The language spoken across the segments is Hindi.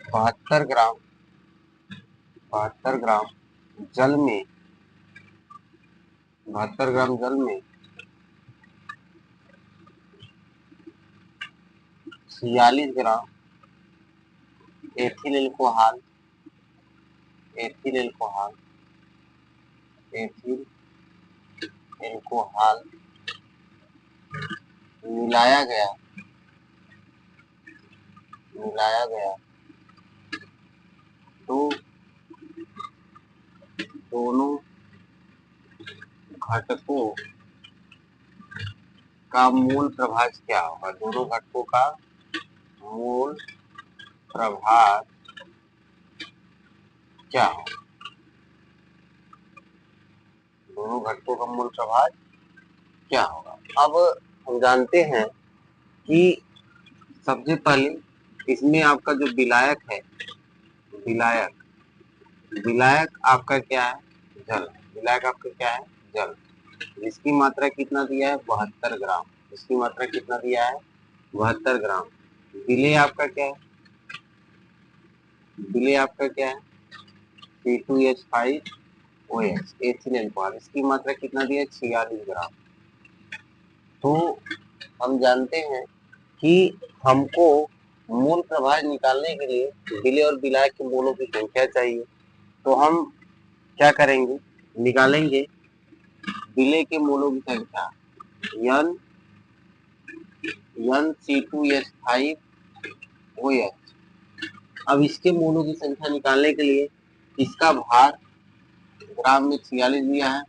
72 ग्राम 72 ग्राम जल में 72 ग्राम जल में 46 gram ethyl alcohol ethyl alcohol ethyl alcohol मिलाया गया तो दोनों घटकों का मूल प्रभाज क्या होगा? दोनों घटकों का मूल प्रभाज क्या होगा? दोनों घटकों का मूल प्रभाज क्या होगा? अब हम जानते हैं कि सबसे पहले इसमें आपका जो विलायक है, विलायक आपका क्या है? जल। विलायक आपका क्या है? जल। जिसकी मात्रा कितना दिया है? 72 ग्राम। इसकी मात्रा कितना दिया है? 72 ग्राम। विलेय आपका क्या है? विलेय आपका क्या है? C2H5OH ethyl alcohol. इसकी मात्रा कितना दिया है? 46 ग्राम। तो हम जानते हैं कि हमको मूल प्रभाज निकालने के लिए विलेय और विलायक के मोलों की संख्या चाहिए। तो हम क्या करेंगे? निकालेंगे विलेय के मोलों की संख्या NC2H5OH। अब इसके मोलों की संख्या निकालने के लिए इसका भार ग्राम में 46 दिया है,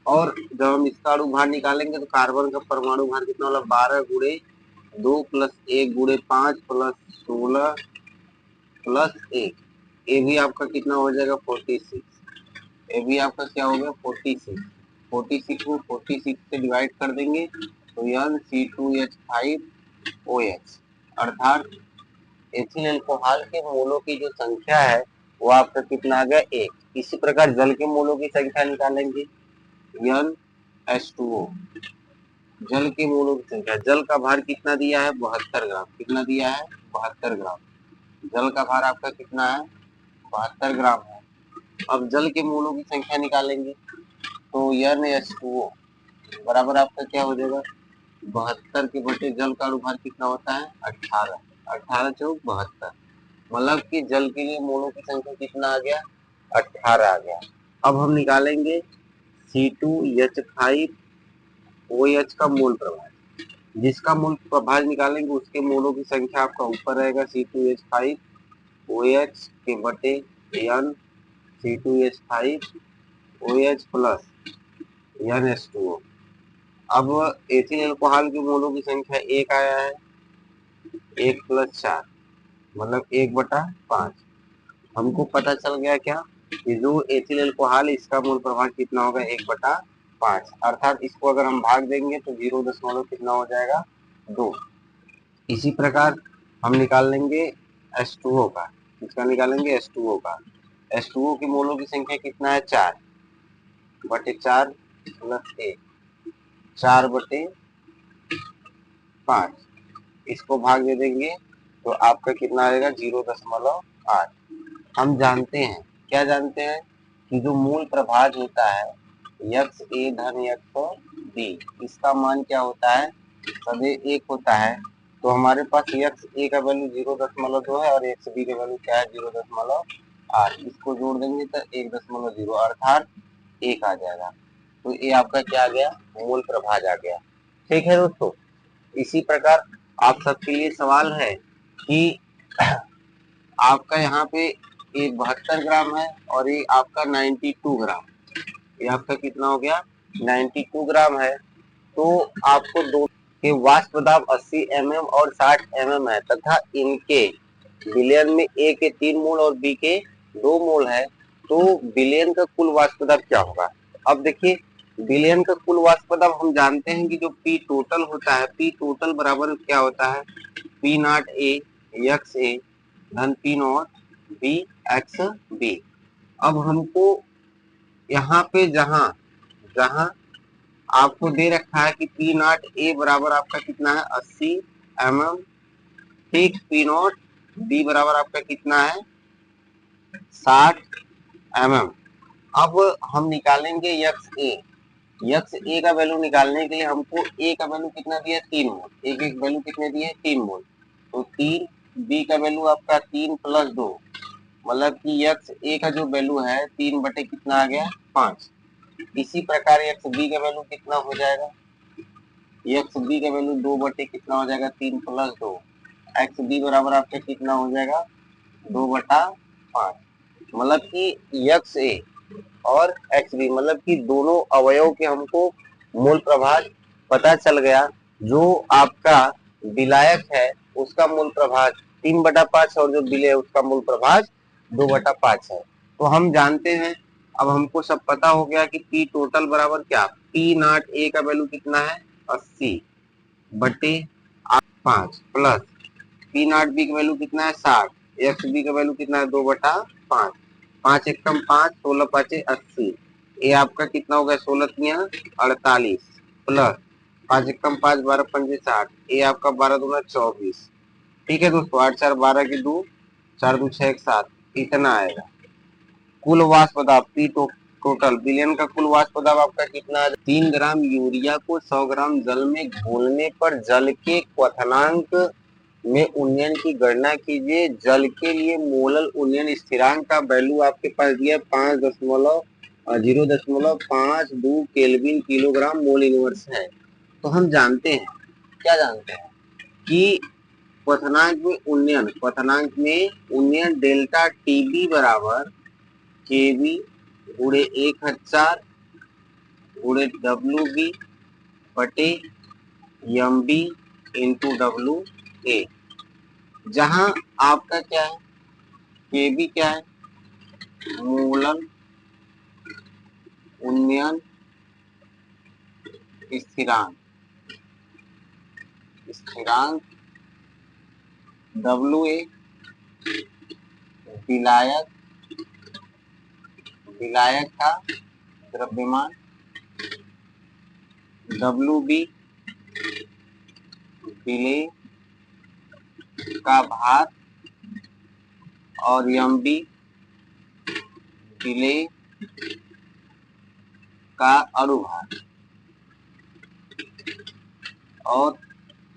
और जब हम इसका अणु भार निकालेंगे तो कार्बन का परमाणु भार कितना होगा? 12 गुणे 2 प्लस 1 गुणे 5 प्लस 16 प्लस 1। ये भी आपका कितना हो जाएगा? 46। ये भी आपका क्या हो गया? 46। 46 को 46 से डिवाइड कर देंगे तो NC2H5OH अर्थात एथिल एल्कोहल के मोलों की जो संख्या है वो आपका कितना आ गया? 1। इसी प्रकार जल के मोलों की संख्या निकालेंगे NH2O। जल के मोलों की संख्या, जल का भार कितना दिया है? 72 ग्राम। कितना दिया है? 72 ग्राम। जल का भार आपका कितना है? 72 ग्राम है। अब जल के मोलों की संख्या निकालेंगे तो NH2O बराबर आपका क्या हो जाएगा? 72 के बटे जल का अनुभार कितना होता है? 18। 18 चौक 72। मतलब कि जल के लिए मोलों की संख्या कितना आ गया? 18 आ गया। अब हम निकालेंगे C2H5OH का मूल प्रभाज। जिसका मूल प्रभाज निकालेंगे उसके मोलों की संख्या आपका ऊपर रहेगा C2H5OH के बटे N C2H5OH प्लस NH2O। अब एथिल एल्कोहल के मोलों की संख्या 1 आया है, 1 प्लस 4 मतलब 1/5। हमको पता चल गया क्या कि जो एथिल एल्कोहल इसका मूल प्रभाज कितना होगा? 1/5। अर्थात इसको अगर हम भाग देंगे तो 0 दशमलव कितना हो जाएगा? 2। इसी प्रकार हम निकाल लेंगे H2O का। किसका निकालेंगे? H2O का। H2O के मोलों की संख्या कितना है? 4/4 प्लस 1 4/5। इसको भाग दे देंगे तो आपका कितना आएगा? 0.8। हम जानते हैं, क्या जानते हैं कि जो मूल प्रभाज होता है XA धन XB, इसका मान क्या होता है? सदैव 1 होता है। तो हमारे पास XA का वैल्यू 0.2 है और XB का वैल्यू क्या है? 0.8। इसको जोड़ देंगे तो 1.0 अर्थात 1 आ जाएगा। तो ये आपका क्या आ गया? मूल प्रभाज आ गया। ठीक है दोस्तों। इसी प्रकार आप सबके लिए सवाल है कि आपका यहाँ पे ये 72 ग्राम है और ये आपका 92 ग्राम। ये आपका कितना हो गया? 92 ग्राम है। तो आपको दो के वाष्प दाब 80 mm और 60 mm है तथा इनके विलयन में A के 3 मोल और B के 2 मोल है। तो विलयन का कुल वाष्प दाब क्या होगा? अब देखिए, विलयन का कुल वाष्प दाब हम जानते हैं कि जो P टोटल होता है, P टोटल बराबर क्या होता है? P0A XA धन P0 B XB। अब हमको यहाँ पे जहाँ जहाँ आपको दे रखा है कि P0A बराबर आपका कितना है? 80 mm। ठीक, P0 बी बराबर आपका कितना है 60 mm। अब हम निकालेंगे यक्स ए का वैल्यू निकालने के लिए हमको ए का वैल्यू कितना दिया है 3 मोल, एक एक वैल्यू कितने दिए 3 मोल, तो 3, बी का वैल्यू आपका 3 + 2, मतलब कि यक्स ए का जो वैल्यू है 3 बटे कितना आ गया 5। इसी प्रकार यक्स बी का वैल्यू कितना हो जाएगा, यक्स बी का वैल्यू 2 बटे कितना हो जाएगा 3 + 2, एक्स बी बराबर आपका कितना हो जाएगा 2/5। मतलब कि यक्स ए और एक्स बी मतलब कि दोनों अवयव के हमको मूल प्रभाज पता चल गया। जो आपका विलायक है उसका मूल प्रभाज 3/5 और जो विलेय है उसका मूल प्रभाज 2/5 है। तो हम जानते हैं, अब हमको सब पता हो गया कि पी टोटल बराबर क्या, पी नॉट ए का वैल्यू कितना है 80/5 प्लस पी नॉट बी का वैल्यू कितना है 60, एक्स बी का वैल्यू कितना है 2/5, 5 एकम 5, 16 पाँचे 80, ये आपका कितना हो गया 16 तिया 48 प्लस 5 एकम 5, 12 पंजे 60, ये आपका 12 दूना 24। ठीक है दोस्तों, 8 4 12 की 2, 4 2 6 1 7, इतना आएगा। कुल वाष्प दाब पी टोटल विलयन का कुल वाष्प दाब आपका कितना है 3 ग्राम यूरिया को 100 ग्राम जल में घोलने पर जल के क्वथनांक में उन्नयन की गणना कीजिए। जल के लिए मोलल उन्नयन स्थिरांक का वैल्यू आपके पास दिया 0.52 केल्विन किलोग्राम मोल इनवर्स है। तो हम जानते हैं, क्या जानते हैं कि क्वथनांक में उन्नयन डेल्टा टीबी बराबर केबी गुणे 1000 गुणे डब्ल्यू बी बटे M B into W A, जहां आपका क्या है केबी क्या है मूलन उन्नयन स्थिरांक डब्ल्यू ए विलायक का द्रव्यमान, डब्ल्यू बी विलेय का भार और एम बी विलेय का अनुभार और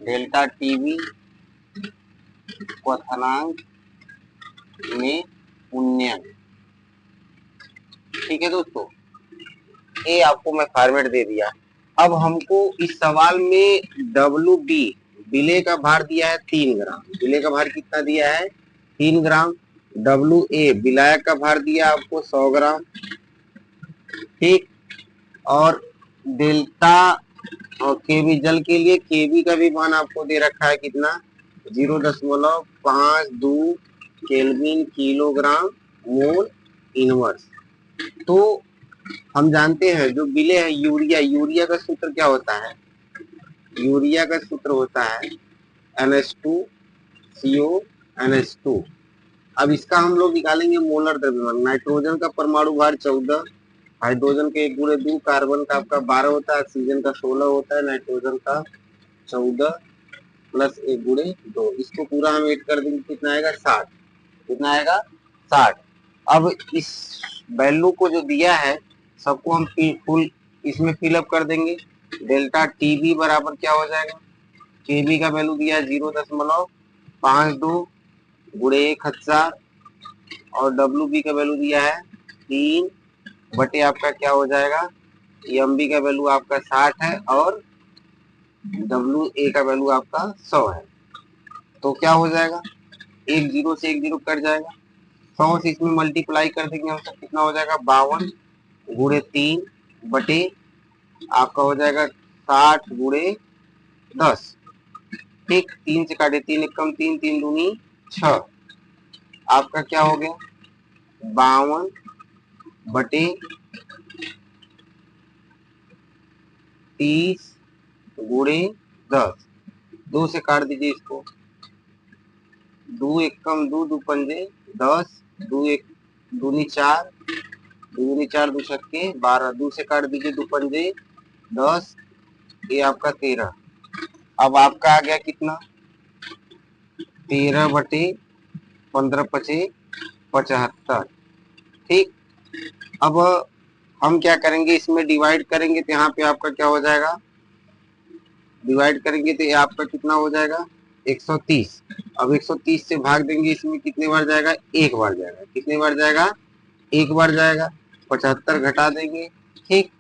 डेल्टा टीबी क्वथनांक में उन्नयन। ठीक है दोस्तों, ये आपको मैं फॉर्मेट दे दिया। अब हमको इस सवाल में डब्ल्यू बी विलेय का भार दिया है 3 ग्राम, विलेय का भार कितना दिया है 3 ग्राम, डब्ल्यू ए विलायक का भार दिया आपको 100 ग्राम, ठीक, और डेल्टा और केबी जल के लिए केबी का भी मान आपको दे रखा है कितना 0.52 केल्विन किलोग्राम मोल इनवर्स। तो हम जानते हैं जो विलेय है यूरिया का सूत्र क्या होता है, यूरिया का सूत्र होता है NH2CO NH2। अब इसका हम लोग निकालेंगे मोलर द्रव्यमान। नाइट्रोजन का परमाणु भार 14, हाइड्रोजन के 1 गुणे 2, कार्बन का आपका 12 होता है, ऑक्सीजन का 16 होता है, नाइट्रोजन का 14 प्लस 1 गुणे 2, इसको पूरा हम ऐड कर देंगे कितना आएगा 60, कितना आएगा 60। अब इस वैल्यू को जो दिया है सबको हम फुल इसमें फिलअप कर देंगे। डेल्टा टीबी बराबर क्या हो जाएगा, केबी का वैल्यू दिया है 0.52 गुणे 1000 और डब्ल्यू बी का वैल्यू दिया है 3 बटे आपका क्या हो जाएगा एम बी का वैल्यू आपका 60 है और डब्ल्यू ए का वैल्यू आपका 100 है। तो क्या हो जाएगा, एक जीरो से एक जीरो कट जाएगा, 100 से इसमें मल्टीप्लाई कर देंगे हम, सब कितना हो जाएगा 52 गुणे 3 बटे आपका हो जाएगा 60 गुणे 10, ठीक, 3 से काटे 3 एकम 3, 3 दूनी 6, आपका क्या हो गया 52 बटे 30 गुणे 10, 2 से काट दीजिए इसको, 2 एकम 2, 2 पंजे 10, 2 एक दूनी 4, 2 दूनी 4, 2 छक्के 12, 2 से काट दीजिए 2 पंजे 10, ये आपका 13। अब आपका आ गया कितना 13 बटे 15 पचे 75। ठीक, अब हम क्या करेंगे, इसमें डिवाइड करेंगे तो यहाँ पे आपका क्या हो जाएगा, डिवाइड करेंगे तो ये आपका कितना हो जाएगा 130। अब 130 से भाग देंगे, इसमें कितने बार जाएगा, एक बार जाएगा। कितने बार जाएगा, एक बार जाएगा। 75 घटा देंगे। ठीक,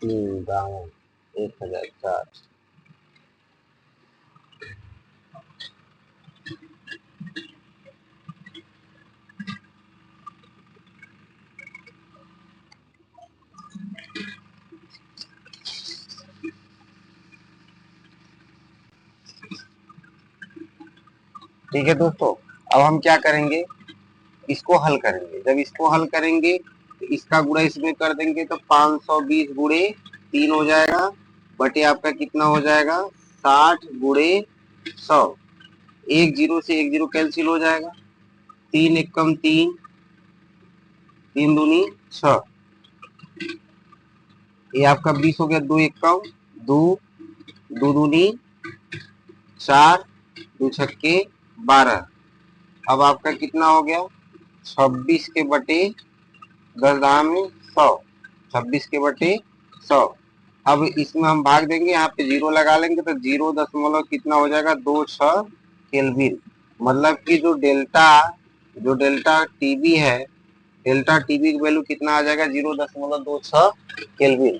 दाम 1004। ठीक है दोस्तों, अब हम क्या करेंगे, इसको हल करेंगे। जब इसको हल करेंगे तो इसका गुणा इसमें कर देंगे तो 520 गुणे 3 हो जाएगा, बटे आपका कितना हो जाएगा 60 गुणे 100। एक जीरो से एक जीरो कैंसिल हो जाएगा, 3 एकम 3, 3 दूनी 6, ये आपका 20 हो गया। 2 एकम 2, 2 दूनी 4, 2 छक्के 12। अब आपका कितना हो गया 26 के बटे 10 दाम में 100, 26 के बटे 100। अब इसमें हम भाग देंगे, यहाँ पे जीरो लगा लेंगे तो 0 कितना हो जाएगा 26 केल्विन। मतलब कि जो डेल्टा टीबी है, डेल्टा टीबी की वैल्यू कितना आ जाएगा 0.26 केल्विन।